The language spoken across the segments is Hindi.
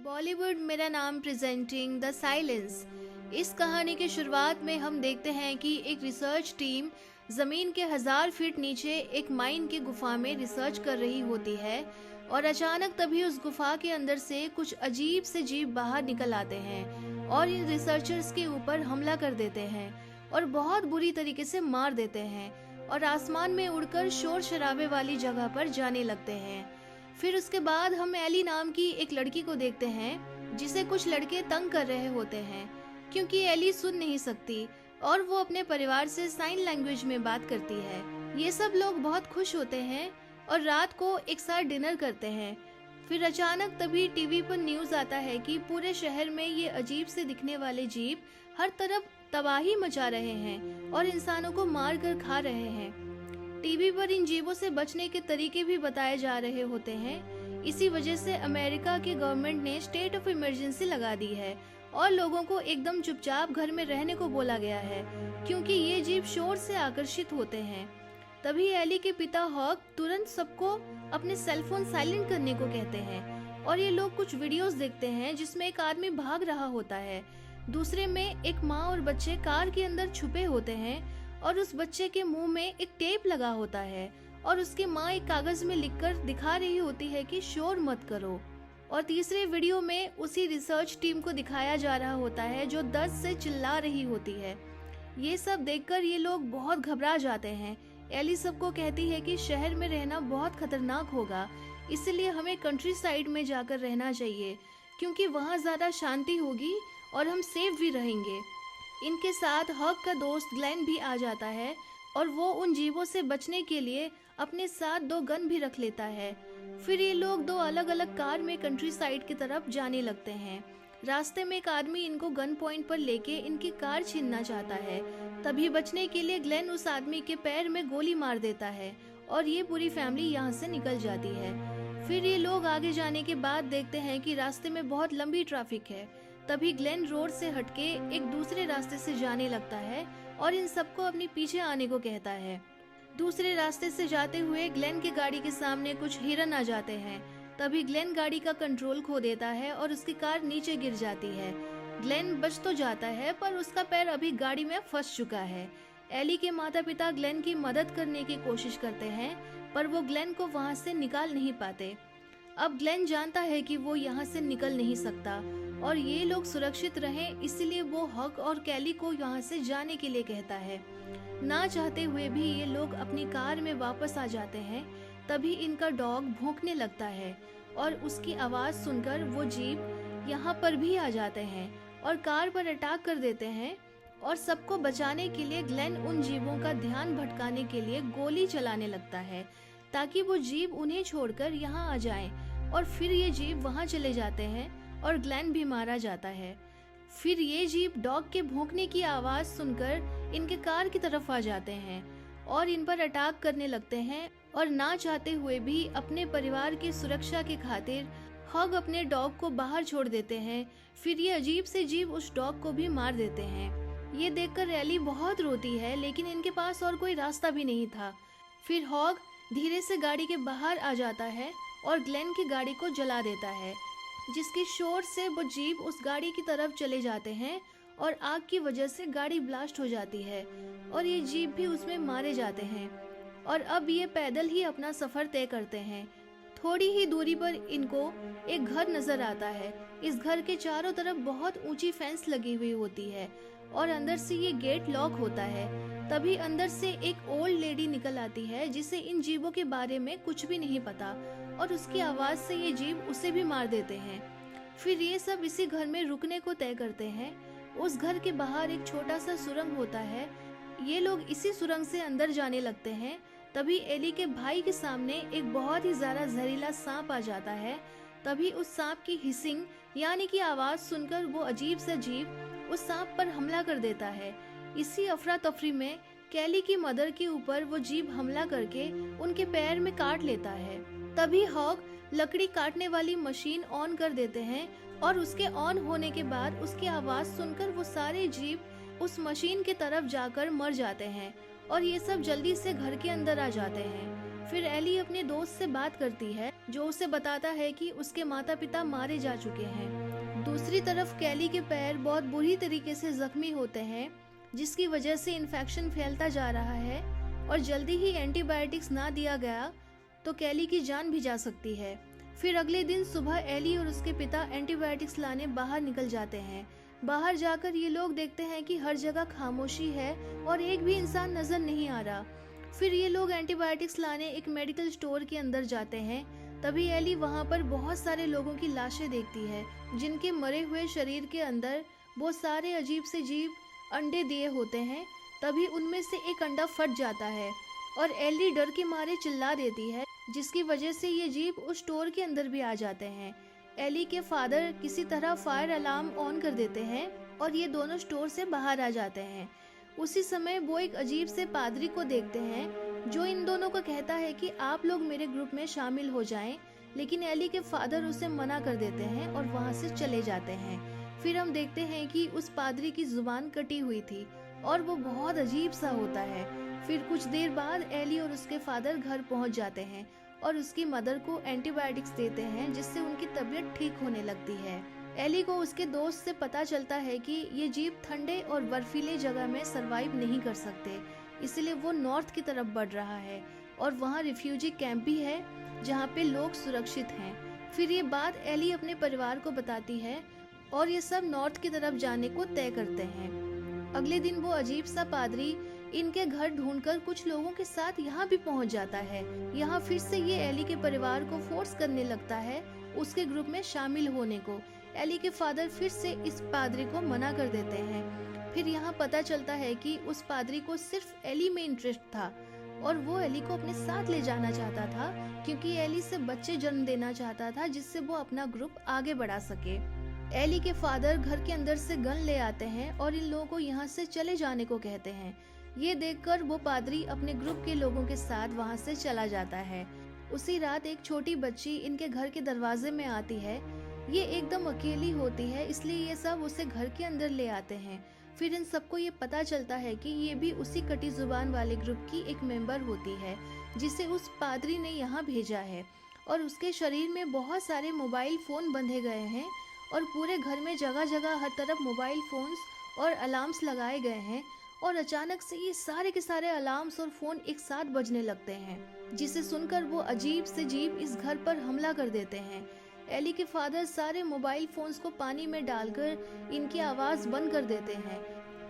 बॉलीवुड मेरा नाम प्रेजेंटिंग द साइलेंस। इस कहानी की शुरुआत में हम देखते हैं कि एक रिसर्च टीम जमीन के 1000 फीट नीचे एक माइन की गुफा में रिसर्च कर रही होती है और अचानक तभी उस गुफा के अंदर से कुछ अजीब से जीव बाहर निकल आते हैं और इन रिसर्चर्स के ऊपर हमला कर देते हैं और बहुत बुरी तरीके से मार देते हैं और आसमान में उड़कर शोर शराबे वाली जगह पर जाने लगते हैं। फिर उसके बाद हम एली नाम की एक लड़की को देखते हैं जिसे कुछ लड़के तंग कर रहे होते हैं क्योंकि एली सुन नहीं सकती और वो अपने परिवार से साइन लैंग्वेज में बात करती है। ये सब लोग बहुत खुश होते हैं और रात को एक साथ डिनर करते हैं। फिर अचानक तभी टीवी पर न्यूज आता है कि पूरे शहर में ये अजीब से दिखने वाले जीव हर तरफ तबाही मचा रहे हैं और इंसानों को मार कर खा रहे हैं। टीवी पर इन जीवों से बचने के तरीके भी बताए जा रहे होते हैं। इसी वजह से अमेरिका की गवर्नमेंट ने स्टेट ऑफ इमरजेंसी लगा दी है और लोगों को एकदम चुपचाप घर में रहने को बोला गया है क्योंकि ये जीव शोर से आकर्षित होते हैं। तभी एली के पिता हॉक तुरंत सबको अपने सेलफोन साइलेंट करने को कहते हैं और ये लोग कुछ वीडियोस देखते हैं जिसमें एक आदमी भाग रहा होता है, दूसरे में एक माँ और बच्चे कार के अंदर छुपे होते हैं और उस बच्चे के मुंह में एक टेप लगा होता है और उसकी माँ एक कागज में लिखकर दिखा रही होती है कि शोर मत करो। और तीसरे वीडियो में उसी रिसर्च टीम को दिखाया जा रहा होता है जो दर्द से चिल्ला रही होती है। ये सब देखकर ये लोग बहुत घबरा जाते हैं। एली सबको कहती है कि शहर में रहना बहुत खतरनाक होगा, इसलिए हमें कंट्री साइड में जाकर रहना चाहिए क्योंकि वहाँ ज्यादा शांति होगी और हम सेफ भी रहेंगे। इनके साथ हॉक का दोस्त ग्लेन भी आ जाता है और वो उन जीवों से बचने के लिए अपने साथ 2 गन भी रख लेता है। फिर ये लोग 2 अलग अलग कार में कंट्री साइड की तरफ जाने लगते हैं। रास्ते में एक आदमी इनको गन पॉइंट पर लेके इनकी कार छीनना चाहता है। तभी बचने के लिए ग्लेन उस आदमी के पैर में गोली मार देता है और ये पूरी फैमिली यहाँ से निकल जाती है। फिर ये लोग आगे जाने के बाद देखते हैं कि रास्ते में बहुत लंबी ट्रैफिक है। तभी ग्लेन रोड से हटके एक दूसरे रास्ते से जाने लगता है और इन सबको अपने पीछे आने को कहता है। दूसरे रास्ते से जाते हुए ग्लेन की गाड़ी के सामने कुछ हिरन आ जाते हैं। तभी ग्लेन गाड़ी का कंट्रोल खो देता है और उसकी कार नीचे गिर जाती है। ग्लेन बच तो जाता है पर उसका पैर अभी गाड़ी में फंस चुका है। एली के माता पिता ग्लेन की मदद करने की कोशिश करते हैं पर वो ग्लेन को वहाँ से निकाल नहीं पाते। अब ग्लेन जानता है कि वो यहाँ से निकल नहीं सकता और ये लोग सुरक्षित रहें, इसलिए वो हक और कैली को यहाँ से जाने के लिए कहता है। ना चाहते हुए भी ये लोग अपनी कार में वापस आ जाते हैं। तभी इनका डॉग भौंकने लगता है और उसकी आवाज सुनकर वो जीव यहाँ पर भी आ जाते हैं और कार पर अटैक कर देते हैं और सबको बचाने के लिए ग्लेन उन जीवों का ध्यान भटकाने के लिए गोली चलाने लगता है ताकि वो जीव उन्हें छोड़कर यहाँ आ जाएं। और फिर ये जीव वहाँ चले जाते हैं और ग्लेन भी मारा जाता है। फिर ये जीव डॉग के भौंकने की आवाज सुनकर इनके कार की तरफ आ जाते हैं और इन पर अटैक करने लगते हैं और ना चाहते हुए भी अपने परिवार की सुरक्षा की खातिर हॉग अपने डॉग को बाहर छोड़ देते हैं। फिर ये अजीब से जीव उस डॉग को भी मार देते हैं। ये देखकर एली बहुत रोती है लेकिन इनके पास और कोई रास्ता भी नहीं था। फिर हॉग धीरे से गाड़ी के बाहर आ जाता है और ग्लेन की गाड़ी को जला देता है, जिसकी शोर से वो जीव उस गाड़ी की तरफ चले जाते हैं और आग की वजह से गाड़ी ब्लास्ट हो जाती है और ये जीव भी उसमें मारे जाते हैं। और अब ये पैदल ही अपना सफर तय करते हैं। थोड़ी ही दूरी पर इनको एक घर नजर आता है। इस घर के चारों तरफ बहुत ऊंची फेंस लगी हुई होती है और अंदर से ये गेट लॉक होता है। तभी अंदर से एक ओल्ड लेडी निकल आती है जिसे इन जीवों के बारे में कुछ भी नहीं पता और उसकी आवाज से ये जीव उसे भी मार देते हैं। फिर ये सब इसी घर में रुकने को तय करते हैं। उस घर के बाहर एक छोटा सा सुरंग होता है। ये लोग इसी सुरंग से अंदर जाने लगते हैं। तभी एली के भाई के सामने एक बहुत ही ज्यादा जहरीला सांप आ जाता है। तभी उस सांप की हिसिंग यानी कि आवाज सुनकर वो अजीब सा जीव उस सांप पर हमला कर देता है। इसी अफरा तफरी में कैली की मदर के ऊपर वो जीव हमला करके उनके पैर में काट लेता है। तभी हॉग लकड़ी काटने वाली मशीन ऑन कर देते हैं और उसके ऑन होने के बाद उसकी आवाज सुनकर वो सारे जीव उस मशीन की तरफ जाकर मर जाते हैं और ये सब जल्दी से घर के अंदर आ जाते हैं। फिर एली अपने दोस्त से बात करती है जो उसे बताता है कि उसके माता पिता मारे जा चुके हैं। दूसरी तरफ कैली के पैर बहुत बुरी तरीके से जख्मी होते हैं, जिसकी वजह से इन्फेक्शन फैलता जा रहा है और जल्दी ही एंटीबायोटिक्स ना दिया गया तो कैली की जान भी जा सकती है। फिर अगले दिन सुबह एली और उसके पिता एंटीबायोटिक्स लाने बाहर निकल जाते हैं। बाहर जाकर ये लोग देखते हैं कि हर जगह खामोशी है और एक भी इंसान नजर नहीं आ रहा। फिर ये लोग एंटीबायोटिक्स लाने एक मेडिकल स्टोर के अंदर जाते हैं। तभी एली वहाँ पर बहुत सारे लोगों की लाशें देखती है, जिनके मरे हुए शरीर के अंदर बहुत सारे अजीब से जीव अंडे दिए होते हैं। तभी उनमें से एक अंडा फट जाता है और एली डर के मारे चिल्ला देती है, जिसकी वजह से ये जीव उस स्टोर के अंदर भी आ जाते हैं। एली के फादर किसी तरह फायर अलार्म ऑन कर देते हैं और ये दोनों स्टोर से बाहर आ जाते हैं। उसी समय वो एक अजीब से पादरी को देखते हैं, जो इन दोनों को कहता है कि आप लोग मेरे ग्रुप में शामिल हो जाएं, लेकिन एली के फादर उसे मना कर देते हैं और वहाँ से चले जाते हैं। फिर हम देखते हैं कि उस पादरी की जुबान कटी हुई थी और वो बहुत अजीब सा होता है। फिर कुछ देर बाद एली और उसके फादर घर पहुंच जाते हैं और उसकी मदर को एंटीबायोटिक्स देते हैं, जिससे उनकी तबीयत ठीक होने लगती है। एली को उसके दोस्त से पता चलता है कि ये जीव ठंडे और बर्फीले जगह में सरवाइव नहीं कर सकते, इसलिए वो नॉर्थ की तरफ बढ़ रहा है और वहाँ रिफ्यूजी कैंप भी है जहाँ पे लोग सुरक्षित हैं। फिर ये बात एली अपने परिवार को बताती है और ये सब नॉर्थ की तरफ जाने को तय करते हैं। अगले दिन वो अजीब सा पादरी इनके घर ढूंढकर कुछ लोगों के साथ यहाँ भी पहुँच जाता है। यहाँ फिर से ये एली के परिवार को फोर्स करने लगता है उसके ग्रुप में शामिल होने को। एली के फादर फिर से इस पादरी को मना कर देते हैं। फिर यहाँ पता चलता है कि उस पादरी को सिर्फ एली में इंटरेस्ट था और वो एली को अपने साथ ले जाना चाहता था, क्योंकि एली से बच्चे जन्म देना चाहता था, जिससे वो अपना ग्रुप आगे बढ़ा सके। एली के फादर घर के अंदर से गन ले आते हैं और इन लोगों को यहाँ से चले जाने को कहते हैं। ये देखकर वो पादरी अपने ग्रुप के लोगों के साथ वहाँ से चला जाता है। उसी रात एक छोटी बच्ची इनके घर के दरवाजे में आती है। ये एकदम अकेली होती है, इसलिए ये सब उसे घर के अंदर ले आते हैं। फिर इन सबको ये पता चलता है कि ये भी उसी कटी जुबान वाले ग्रुप की एक मेंबर होती है, जिसे उस पादरी ने यहाँ भेजा है। और उसके शरीर में बहुत सारे मोबाइल फोन बंधे गए हैं और पूरे घर में जगह जगह हर तरफ मोबाइल फोन्स और अलार्म्स लगाए गए हैं। और अचानक से ये सारे के सारे अलार्म्स और फोन एक साथ बजने लगते हैं, जिसे सुनकर वो अजीब से जीव इस घर पर हमला कर देते हैं। एली के फादर सारे मोबाइल फोन्स को पानी में डालकर इनकी आवाज बंद कर देते हैं।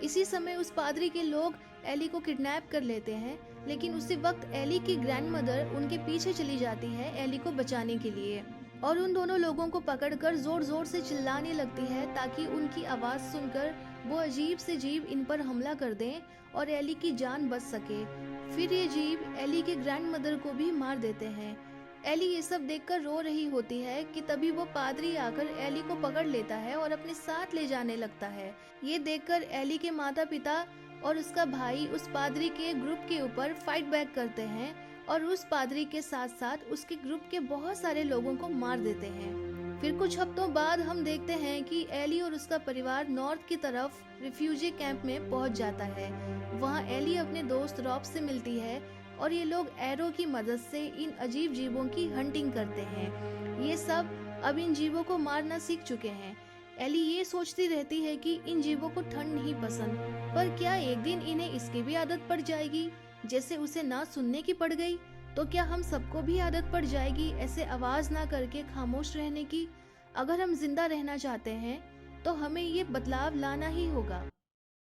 इसी समय उस पादरी के लोग एली को किडनैप कर लेते हैं, लेकिन उसी वक्त एली की ग्रैंडमदर उनके पीछे चली जाती है एली को बचाने के लिए और उन दोनों लोगों को पकड़कर जोर जोर से चिल्लाने लगती है, ताकि उनकी आवाज सुनकर वो अजीब से जीव इन पर हमला कर दें और एली की जान बच सके। फिर ये जीव एली के ग्रैंडमदर को भी मार देते हैं। एली ये सब देखकर रो रही होती है कि तभी वो पादरी आकर एली को पकड़ लेता है और अपने साथ ले जाने लगता है। ये देखकर एली के माता पिता और उसका भाई उस पादरी के ग्रुप के ऊपर फाइट बैक करते हैं और उस पादरी के साथ साथ उसके ग्रुप के बहुत सारे लोगों को मार देते हैं। फिर कुछ हफ्तों बाद हम देखते हैं कि एली और उसका परिवार नॉर्थ की तरफ रिफ्यूजी कैंप में पहुंच जाता है। वहां एली अपने दोस्त रॉब से मिलती है और ये लोग एरो की मदद से इन अजीब जीवों की हंटिंग करते हैं। ये सब अब इन जीवों को मारना सीख चुके हैं। एली ये सोचती रहती है कि इन जीवों को ठंड नहीं पसंद, पर क्या एक दिन इन्हें इसकी भी आदत पड़ जाएगी, जैसे उसे ना सुनने की पड़ गई। तो क्या हम सबको भी आदत पड़ जाएगी ऐसे आवाज ना करके खामोश रहने की? अगर हम जिंदा रहना चाहते हैं तो हमें ये बदलाव लाना ही होगा।